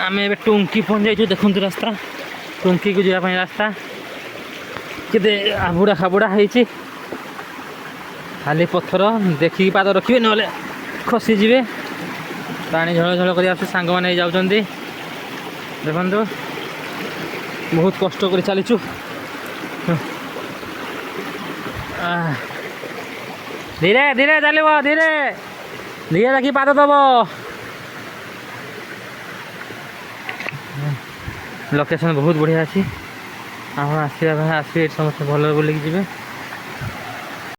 आम ए टुंकी पहुँच जाइए देखु रास्ता टुंकी को जावाई रास्ता केते आबुड़ा खाबुड़ा है खाली पत्थर देखिए पाद रखिए ना खसीजे पानी झल झल कर सांग मैंने जाऊँ देखु बहुत कष्ट कर चलीचु धीरे धीरे चलो धीरे धीरे देखिए पाद दब लोकेशन बहुत बढ़िया अच्छी आप आसवे समस्त भल बुलिक जी।